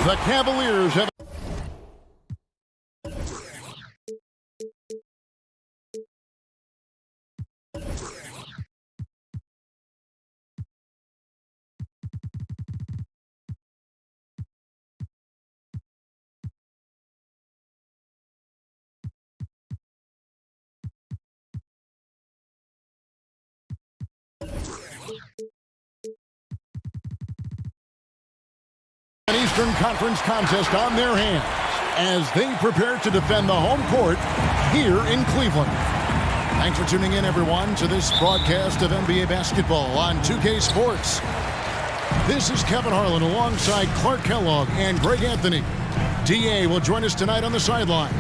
The Cavaliers have... An Eastern Conference contest on their hands as they prepare to defend the home court here in Cleveland. Thanks for tuning in, everyone, to this broadcast of NBA basketball on 2K Sports. This is Kevin Harlan alongside Clark Kellogg and Greg Anthony. DA will join us tonight on the sideline.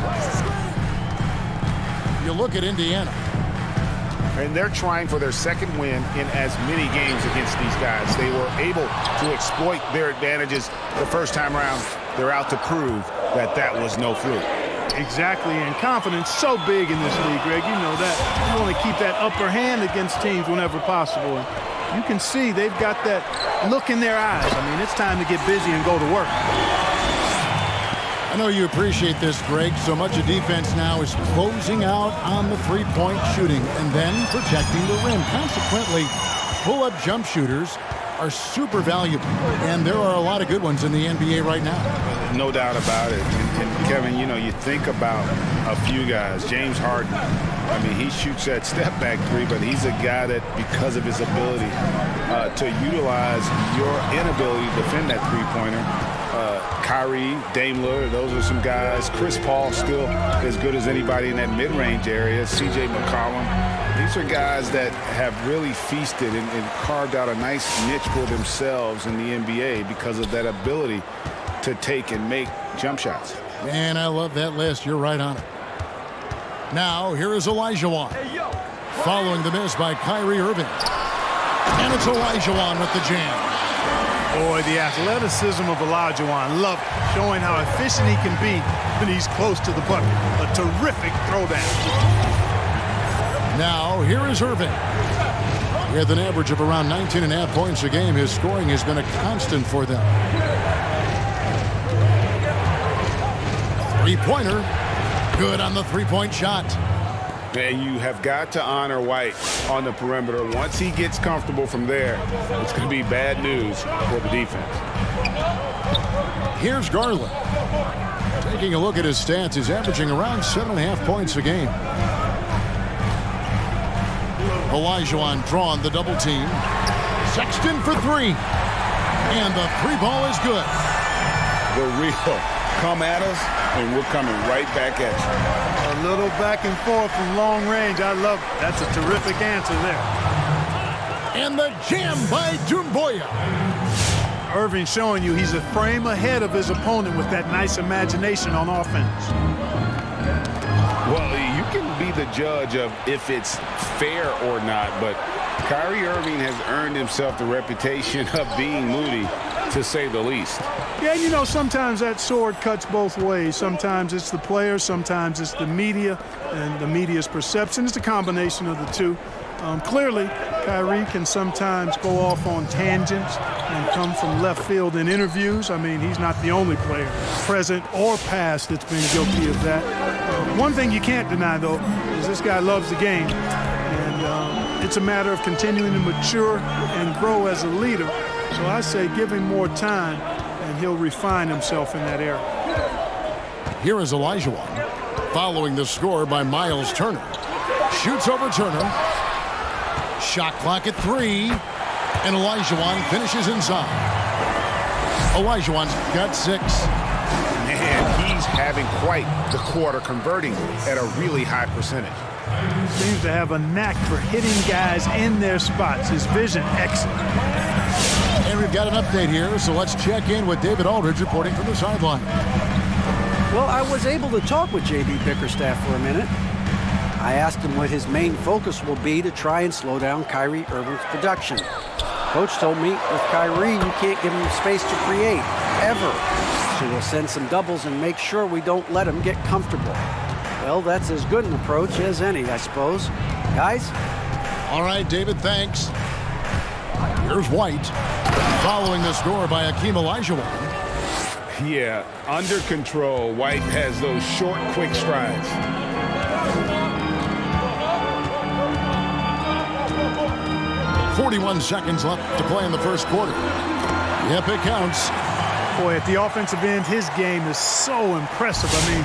You look at Indiana. And they're trying for their second win in as many games against these guys. They were able to exploit their advantages the first time around. They're out to prove that that was no fluke. Exactly, and confidence so big in this league, Greg. You know that. You want to keep that upper hand against teams whenever possible. And you can see they've got that look in their eyes. I mean, it's time to get busy and go to work. I know you appreciate this, Greg. So much of defense now is closing out on the three-point shooting and then protecting the rim. Consequently, pull-up jump shooters are super valuable, and there are a lot of good ones in the NBA right now. No doubt about it. And Kevin, you know, you think about a few guys. James Harden, I mean, he shoots that step-back three, but he's a guy that, because of his ability to utilize your inability to defend that three-pointer, Kyrie, Dame Lillard, those are some guys. Chris Paul still as good as anybody in that mid-range area. C.J. McCollum. These are guys that have really feasted and carved out a nice niche for themselves in the NBA because of that ability to take and make jump shots. Man, I love that list. You're right on it. Now, here is Olajuwon. Following the miss by Kyrie Irving. And it's Olajuwon with the jam. Boy, the athleticism of Olajuwon, love it. Showing how efficient he can be when he's close to the bucket. A terrific throwdown. Now, here is Irving. With an average of around 19.5 points a game, his scoring has been a constant for them. Three-pointer. Good on the three-point shot. And you have got to honor White on the perimeter. Once he gets comfortable from there, it's going to be bad news for the defense. Here's Garland. Taking a look at his stats, he's averaging around 7.5 points a game. Olajuwon drawn the double team. Sexton for three. And the three ball is good. The real come at us, and we're coming right back at you. A little back and forth from long range. I love it. That's a terrific answer there. And the jam by Doumbouya. Irving showing you he's a frame ahead of his opponent with that nice imagination on offense. Well, you can be the judge of if it's fair or not, but Kyrie Irving has earned himself the reputation of being moody, to say the least. Yeah, you know, sometimes that sword cuts both ways. Sometimes it's the player, sometimes it's the media, and the media's perception. It's a combination of the two. Clearly, Kyrie can sometimes go off on tangents and come from left field in interviews. I mean, he's not the only player, present or past, that's been guilty of that. One thing you can't deny, though, is this guy loves the game. And it's a matter of continuing to mature and grow as a leader. So I say give him more time, and he'll refine himself in that area. Here is Olajuwon, following the score by Miles Turner. Shoots over Turner. Shot clock at 3. And Olajuwon finishes inside. Olajuwon's got 6. Man, he's having quite the quarter, converting at a really high percentage. Seems to have a knack for hitting guys in their spots. His vision, excellent. And we've got an update here, so let's check in with David Aldridge reporting from the sideline. Well, I was able to talk with J.B. Bickerstaff for a minute. I asked him what his main focus will be to try and slow down Kyrie Irving's production. Coach told me with Kyrie, you can't give him space to create, ever. So we'll send some doubles and make sure we don't let him get comfortable. Well, that's as good an approach as any, I suppose. Guys? All right, David, thanks. Here's White, following the score by Hakeem Olajuwon. Yeah, under control. White has those short, quick strides. .41 seconds left to play in the first quarter. Yep, it counts. Boy, at the offensive end, his game is so impressive. I mean,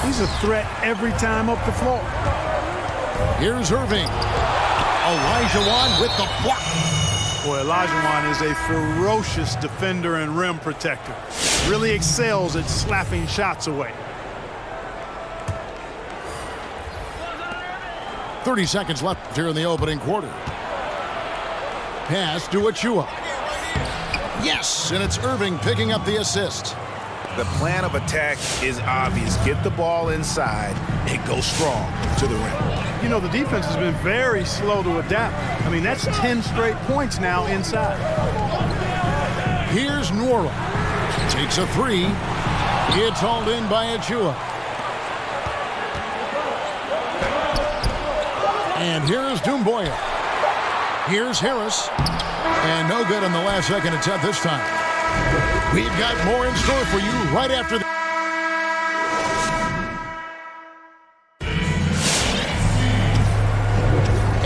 he's a threat every time up the floor. Here's Irving. Olajuwon with the block. Boy, Olajuwon is a ferocious defender and rim protector. Really excels at slapping shots away. 30 seconds left here in the opening quarter. Pass to Achua. Yes, and it's Irving picking up the assist. The plan of attack is obvious. Get the ball inside and go strong to the rim. You know, the defense has been very slow to adapt. I mean, that's 10 straight points now inside. Here's Nwora. Takes a three. It's hauled in by Achua. And here's Doumbouya. Here's Harris. And no good on the last second attempt this time. We've got more in store for you right after the...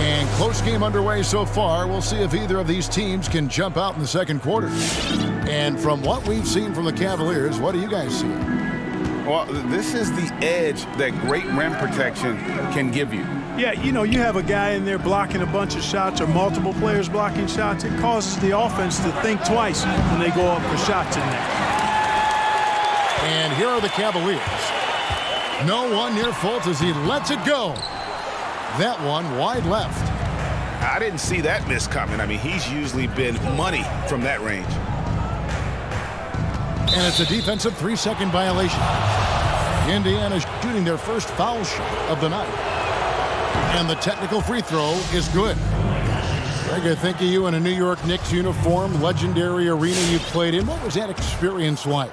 And close game underway so far. We'll see if either of these teams can jump out in the second quarter. And from what we've seen from the Cavaliers, what do you guys see? Well, this is the edge that great rim protection can give you. Yeah, you know, you have a guy in there blocking a bunch of shots or multiple players blocking shots. It causes the offense to think twice when they go up for shots in there. And here are the Cavaliers. No one near Fultz as he lets it go. That one wide left. I didn't see that miss coming. I mean, he's usually been money from that range. And it's a defensive 3-second violation. Indiana shooting their first foul shot of the night. And the technical free throw is good. Greg, I think of you in a New York Knicks uniform, legendary arena you played in. What was that experience like?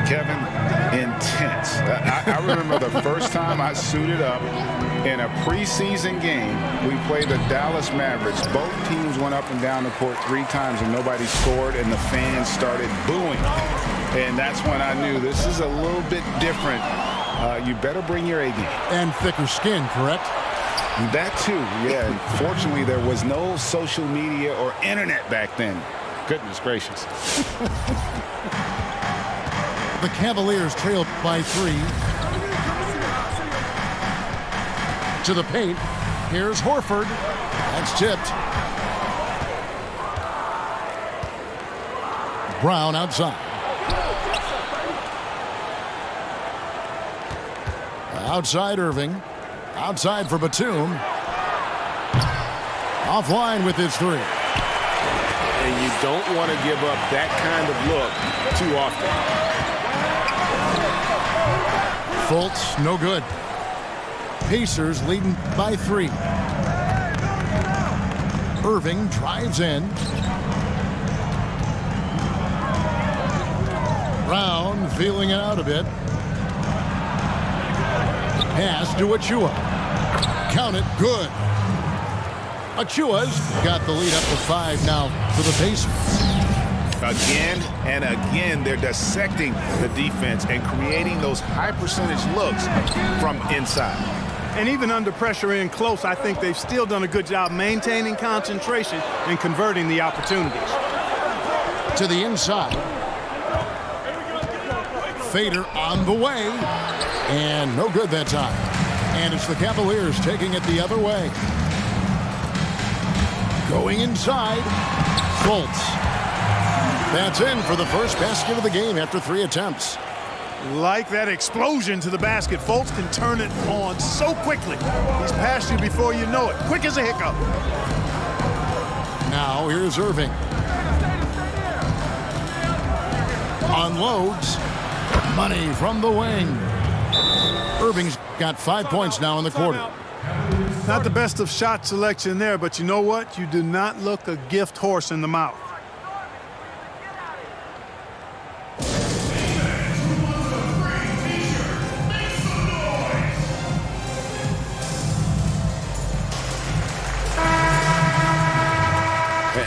Kevin, intense. I remember the first time I suited up in a preseason game. We played the Dallas Mavericks. Both teams went up and down the court 3 times and nobody scored, and the fans started booing. And that's when I knew this is a little bit different. You better bring your A game. And thicker skin, correct? That too, yeah. Fortunately, there was no social media or internet back then. Goodness gracious. The Cavaliers trailed by 3. To the paint. Here's Horford. That's tipped. Brown outside. Outside Irving. Outside for Batum. Offline with his 3. And you don't want to give up that kind of look too often. Fultz, no good. Pacers leading by 3. Irving drives in. Brown feeling it out a bit. Pass to Achua. Count it, good. Achua's got the lead up to 5 now for the Pacers. Again and again, they're dissecting the defense and creating those high percentage looks from inside. And even under pressure in close, I think they've still done a good job maintaining concentration and converting the opportunities. To the inside. Fader on the way. And no good that time. And it's the Cavaliers taking it the other way. Going inside. Fultz. That's in for the first basket of the game after 3 attempts. Like that explosion to the basket. Fultz can turn it on so quickly. He's past you before you know it. Quick as a hiccup. Now here's Irving. Unloads. Money from the wing. Irving's got 5 points now in the quarter. Not the best of shot selection there, but you know what? You do not look a gift horse in the mouth.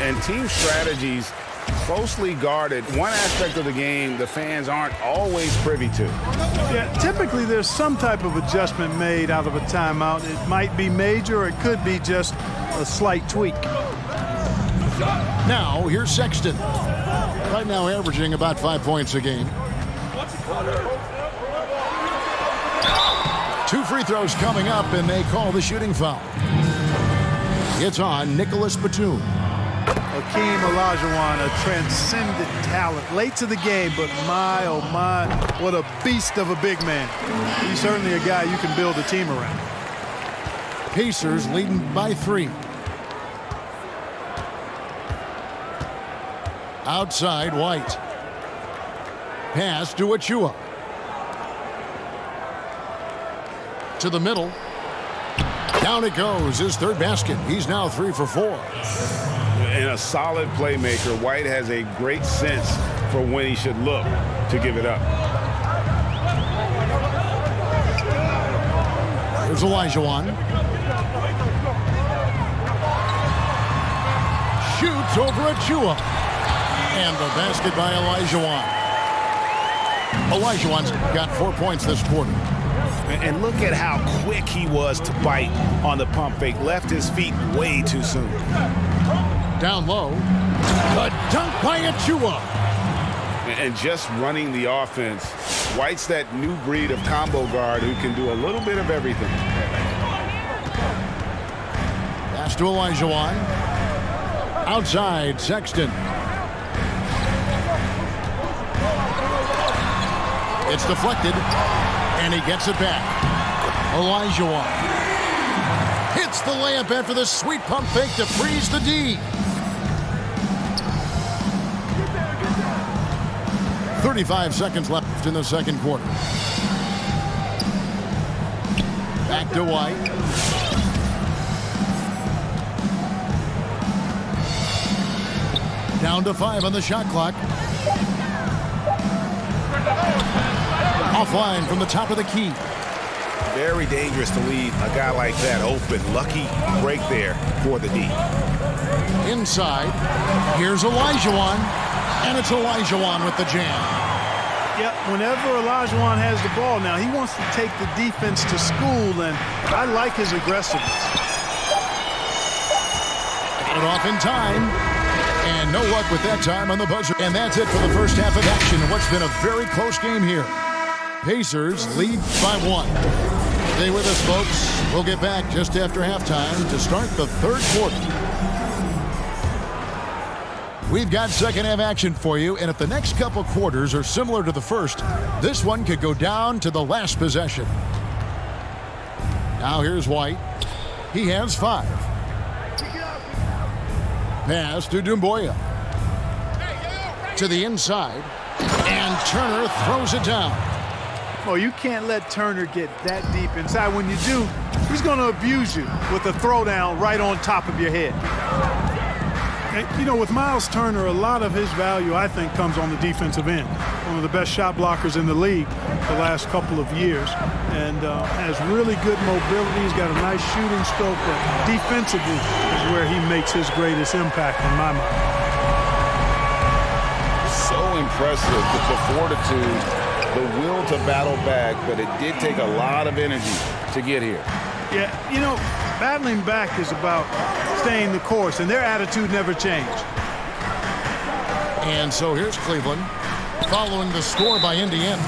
And team strategies closely guarded. One aspect of the game the fans aren't always privy to. Yeah, typically there's some type of adjustment made out of a timeout. It might be major, or it could be just a slight tweak. Now, here's Sexton. Right now averaging about 5 points a game. 2 free throws coming up, and they call the shooting foul. It's on Nicholas Batum. Hakeem Olajuwon, a transcendent talent. Late to the game, but my, oh my, what a beast of a big man. He's certainly a guy you can build a team around. Pacers leading by 3. Outside, White. Pass to Achua. To the middle. Down it goes, his third basket. He's now 3 for 4. And a solid playmaker, White has a great sense for when he should look to give it up. Here's Olajuwon. Shoots over Achua. And the basket by Olajuwon. Olajuwon's got 4 points this quarter. And look at how quick he was to bite on the pump fake. Left his feet way too soon. Down low. The dunk by Achua. And just running the offense. White's that new breed of combo guard who can do a little bit of everything. Pass to Olajuwon. Outside, Sexton. It's deflected, and he gets it back. Olajuwon hits the layup after the sweet pump fake to freeze the D. 35 seconds left in the second quarter. Back to White. Down to 5 on the shot clock. Offline from the top of the key. Very dangerous to leave a guy like that open. Lucky break there for the D. Inside, here's Olajuwon, and it's Olajuwon with the jam. Yep, whenever Olajuwon has the ball now, he wants to take the defense to school, and I like his aggressiveness. Got it off in time, and no luck with that time on the buzzer. And that's it for the first half of action in what's been a very close game here. Pacers lead by 1. Stay with us, folks. We'll get back just after halftime to start the third quarter. We've got second half action for you, and if the next couple quarters are similar to the first, this one could go down to the last possession. Now here's White. He has 5. Pass to Doumbouya. To the inside, and Turner throws it down. Oh, you can't let Turner get that deep inside. When you do, he's going to abuse you with a throwdown right on top of your head. And, you know, with Myles Turner, a lot of his value, I think, comes on the defensive end. One of the best shot blockers in the league the last couple of years, and has really good mobility. He's got a nice shooting stroke, but defensively is where he makes his greatest impact in my mind. So impressive with the fortitude, the will to battle back, but it did take a lot of energy to get here. Yeah, you know, battling back is about staying the course, and their attitude never changed. And so here's Cleveland following the score by Indiana.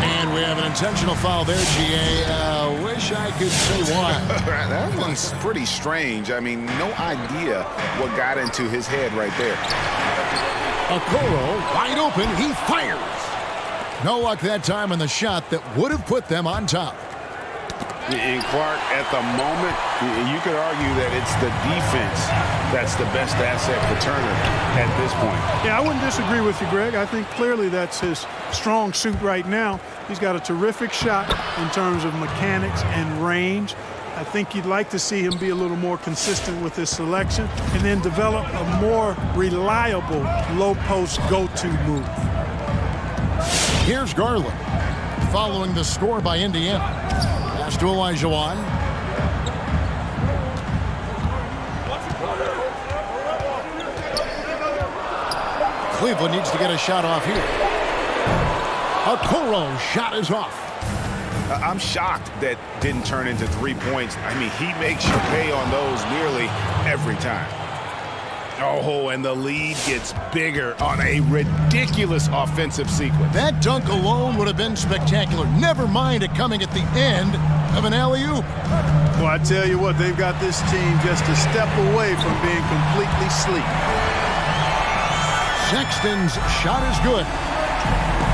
And we have an intentional foul there, GA. Wish I could say why. That one's pretty strange. I mean, no idea what got into his head right there. Okoro wide open. He fires. No luck that time on the shot that would have put them on top. And Clark, at the moment, you could argue that it's the defense that's the best asset for Turner at this point. Yeah, I wouldn't disagree with you, Greg. I think clearly that's his strong suit right now. He's got a terrific shot in terms of mechanics and range. I think you'd like to see him be a little more consistent with his selection and then develop a more reliable low-post go-to move. Here's Garland following the score by Indiana. Pass to Olajuwon. Cleveland needs to get a shot off here. Okoro's shot is off. I'm shocked that didn't turn into 3 points. I mean, he makes you pay on those nearly every time. Oh, and the lead gets bigger on a ridiculous offensive sequence. That dunk alone would have been spectacular. Never mind it coming at the end of an alley-oop. Well, I tell you what, they've got this team just a step away from being completely sleep. Sexton's shot is good.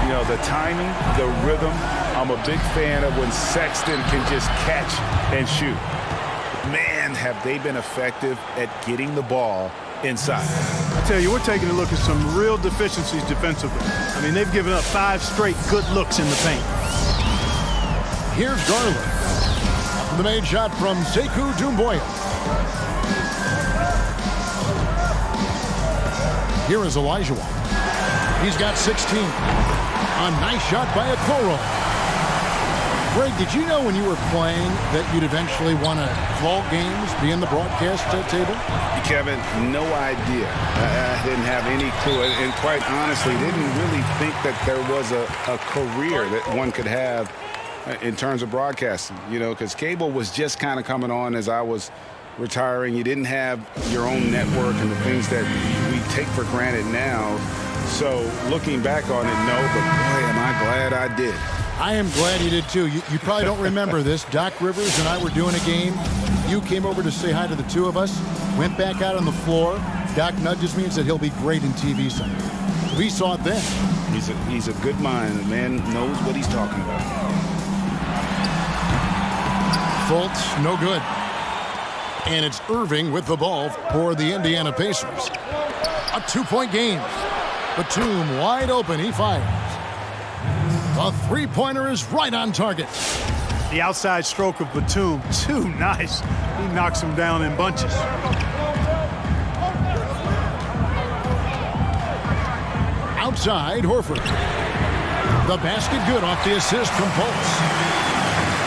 You know, the timing, the rhythm, I'm a big fan of when Sexton can just catch and shoot. Man, have they been effective at getting the ball inside. I tell you, we're taking a look at some real deficiencies defensively. I mean, they've given up 5 straight good looks in the paint. Here's Garland. The made shot from Sekou Doumbouya. Here is Olajuwon. He's got 16. A nice shot by Okoro. Greg, did you know when you were playing that you'd eventually want to call games, be in the broadcast table? Kevin, no idea. I didn't have any clue. And quite honestly, didn't really think that there was a career that one could have in terms of broadcasting. You know, because cable was just kind of coming on as I was retiring. You didn't have your own network and the things that we take for granted now. So looking back on it, no, but boy, am I glad I did. I am glad you did too. You probably don't remember this. Doc Rivers and I were doing a game. You came over to say hi to the two of us, went back out on the floor. Doc nudges me and said he'll be great in TV Sunday. We saw it then. He's a good mind. The man knows what he's talking about. Fultz, no good. And it's Irving with the ball for the Indiana Pacers. A 2-point game. Batum wide open. He fires. The three-pointer is right on target. The outside stroke of Batum, too nice. He knocks him down in bunches. Outside, Horford. The basket good off the assist from Fultz.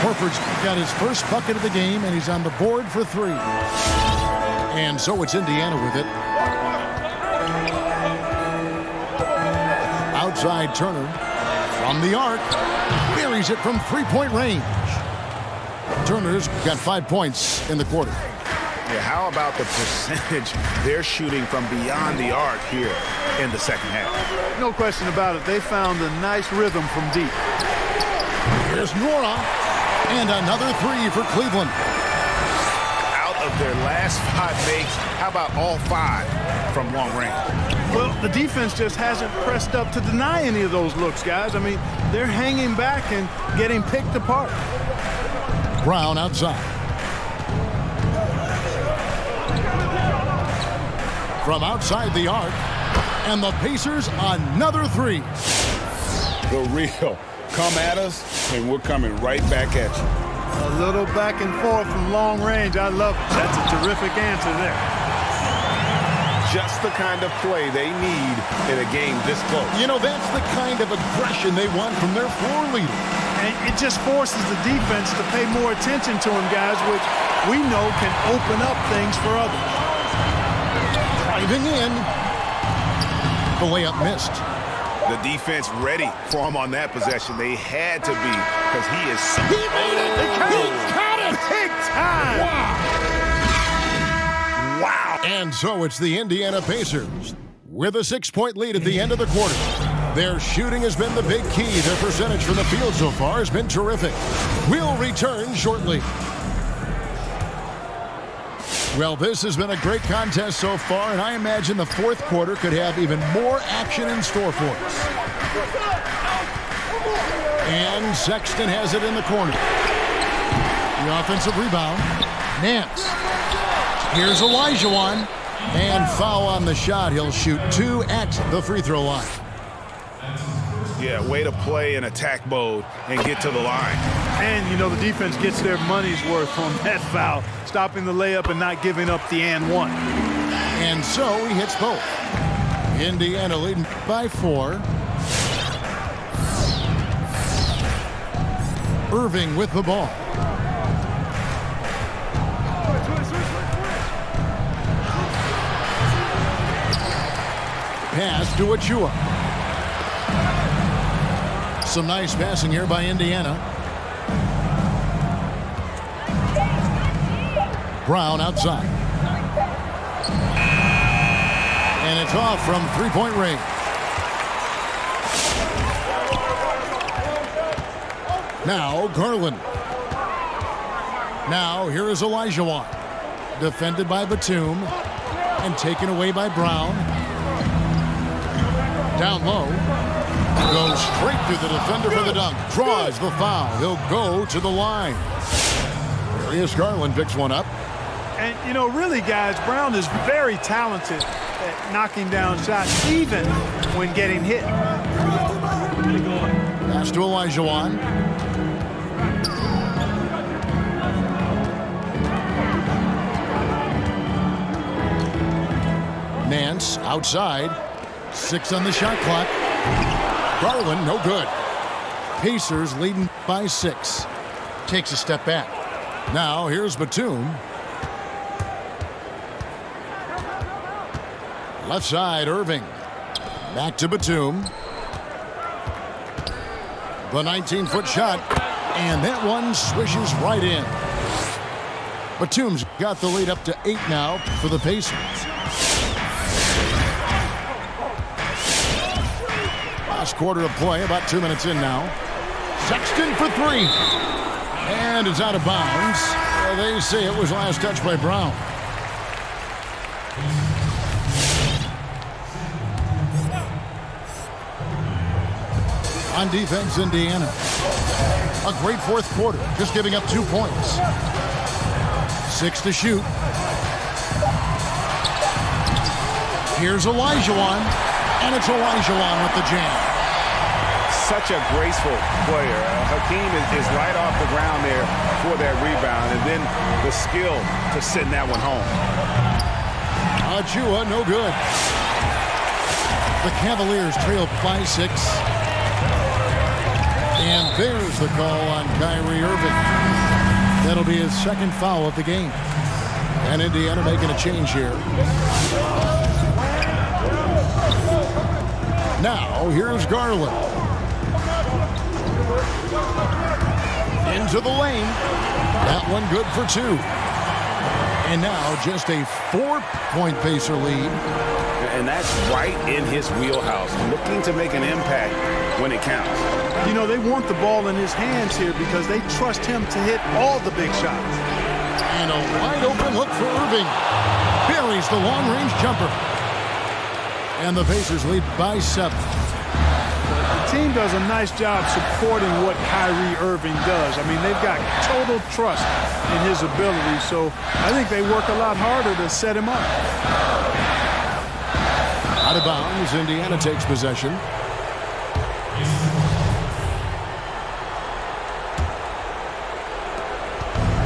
Horford's got his first bucket of the game, and he's on the board for 3. And so it's Indiana with it. Outside Turner. From the arc, buries it from 3-point range. Turner's got 5 points in the quarter. Yeah, how about the percentage they're shooting from beyond the arc here in the second half? No question about it. They found a nice rhythm from deep. Here's Nora, and another 3 for Cleveland. Out of their last 5 makes, how about all 5 from long range? Well, the defense just hasn't pressed up to deny any of those looks, guys. I mean, they're hanging back and getting picked apart. Brown outside. From outside the arc, and the Pacers another 3. The real. Come at us, and we're coming right back at you. A little back and forth from long range. I love it. That's a terrific answer there. Just the kind of play they need in a game this close. You know, that's the kind of aggression they want from their floor leader. And it just forces the defense to pay more attention to him, guys, which we know can open up things for others. Driving in. The layup missed. The defense ready for him on that possession. They had to be, because he is so... He made it! He caught it! Big time! Wow! And so it's the Indiana Pacers with a 6-point lead at the end of the quarter. Their shooting has been the big key. Their percentage from the field so far has been terrific. We'll return shortly. Well, this has been a great contest so far, and I imagine the fourth quarter could have even more action in store for us. And Sexton has it in the corner. The offensive rebound. Nance. Here's Olajuwon. And foul on the shot. He'll shoot 2 at the free throw line. Yeah, way to play in attack mode and get to the line. And, you know, the defense gets their money's worth on that foul, stopping the layup and not giving up the and 1. And so he hits both. Indiana leading by 4. Irving with the ball. pass to Achua. Some nice passing here by Indiana. Brown outside. And it's off from three-point range. Now Garland. Now here is Olajuwon. Defended by Batum and taken away by Brown. Down low. Goes straight through the defender for the dunk. Draws the foul. He'll go to the line. Darius Garland picks one up. And, you know, really, guys, Brown is very talented at knocking down shots, even when getting hit. Pass to Olajuwon. Nance outside. 6 on the shot clock. Garland, no good. Pacers leading by 6. Takes a step back. Now here's Batum. Left side, Irving. Back to Batum. The 19-foot shot. And that one swishes right in. Batum's got the lead up to 8 now for the Pacers. Last quarter of play, about 2 minutes in now. Sexton for 3. And it's out of bounds. They say it was last touched by Brown. On defense, Indiana. A great fourth quarter, just giving up 2 points. 6 to shoot. Here's Olajuwon, and it's Olajuwon with the jam. Such a graceful player. Hakeem is right off the ground there for that rebound, and then the skill to send that one home. Achua, no good. The Cavaliers trail by 6. And there's the call on Kyrie Irving. That'll be his second foul of the game. And Indiana making a change here. Now, here's Garland. Into the lane. That one good for 2. And now just a 4-point Pacer lead. And that's right in his wheelhouse, looking to make an impact when it counts. You know, they want the ball in his hands here because they trust him to hit all the big shots. And a wide open look for Irving. Buries the long-range jumper. And the Pacers lead by 7. The team does a nice job supporting what Kyrie Irving does. I mean, they've got total trust in his ability, so I think they work a lot harder to set him up. Out of bounds, Indiana takes possession.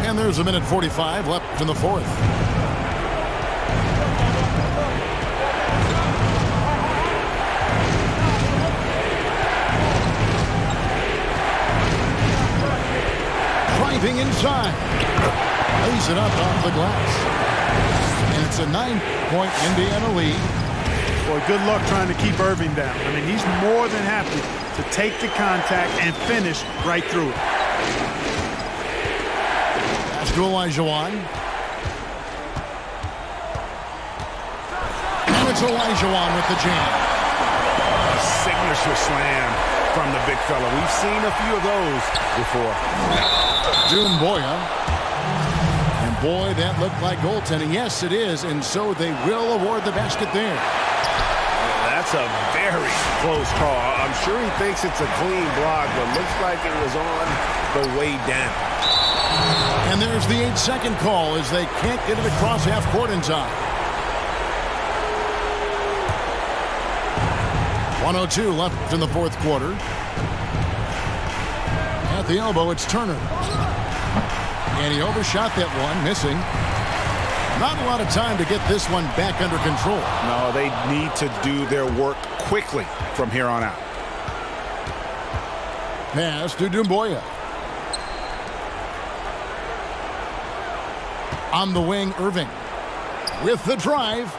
And there's a minute 45 left in the fourth. Driving inside. Lays it up off the glass. And it's a 9-point Indiana lead. Boy, good luck trying to keep Irving down. I mean, he's more than happy to take the contact and finish right through it. Pass to Olajuwon. And it's Olajuwon with the jam. A signature slam from the big fella. We've seen a few of those before. Dumboya. And boy, that looked like goaltending. Yes, it is, and so they will award the basket there. That's a very close call. I'm sure he thinks it's a clean block, but looks like it was on the way down. And there's the 8-second call as they can't get it across half court in time. 1:02 left in the fourth quarter. At the elbow, it's Turner. And he overshot that one, missing. Not a lot of time to get this one back under control. No, they need to do their work quickly from here on out. Pass to Dumboya. On the wing, Irving. With the drive.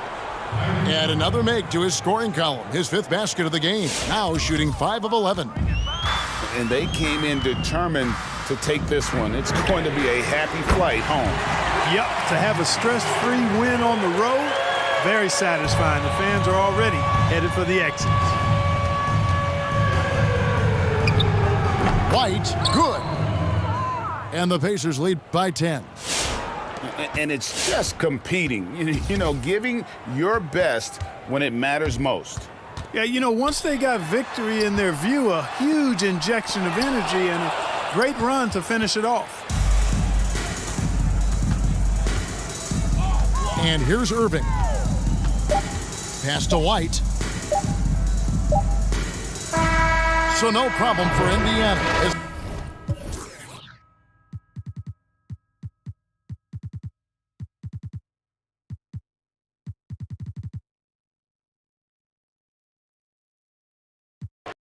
And another make to his scoring column, his 5th basket of the game, now shooting 5 of 11. And they came in determined to take this one. It's going to be a happy flight home. Yep, to have a stress-free win on the road, very satisfying. The fans are already headed for the exits. White, good. And the Pacers lead by 10. And it's just competing, you know, giving your best when it matters most. Yeah, you know, once they got victory in their view, a huge injection of energy and a great run to finish it off. And here's Irving. Pass to White. So no problem for Indiana.